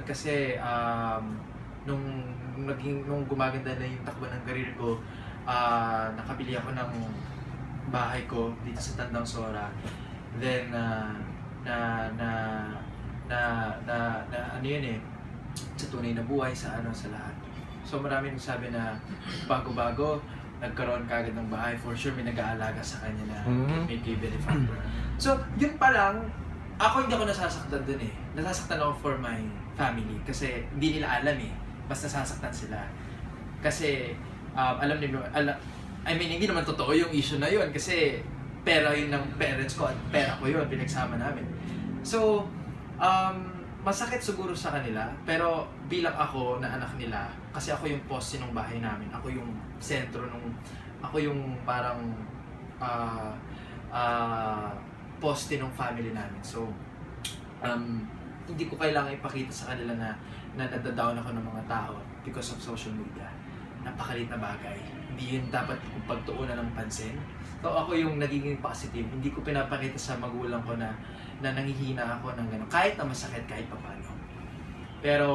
kasi nung nung gumaganda na yung takbo ng career ko, nakabili ako ng bahay ko dito sa Tandang Sora. Then na na na ano yun eh, sa tunay na buhay, sa sa lahat. So maraming nagsabi na bago-bago nagkaroon kagad ng bahay, for sure may nag-aalaga sa kanya na may baby factor. So yun pa lang, ako hindi ako nasasaktan dun eh. Nasasaktan ako for my family kasi hindi nila alam eh. Mas nasasaktan sila. Kasi alam nila, I mean hindi naman totoo yung issue na yun kasi pera yun ng parents ko at pera ko yun, pinagsama namin. So, masakit siguro sa kanila, pero bilang ako na anak nila, kasi ako yung poste ng bahay namin, ako yung sentro ako yung parang poste ng family namin. So, hindi ko kailangan ipakita sa kanila na nadadown ako ng mga tao because of social media. Napakalit na bagay. Hindi yun dapat kung pagtuunan ng pansin. So ako yung nagiging positive. Hindi ko pinapakita sa magulang ko na nanghihina ako ng gano'n. Kahit na masakit, kahit papaano. Pero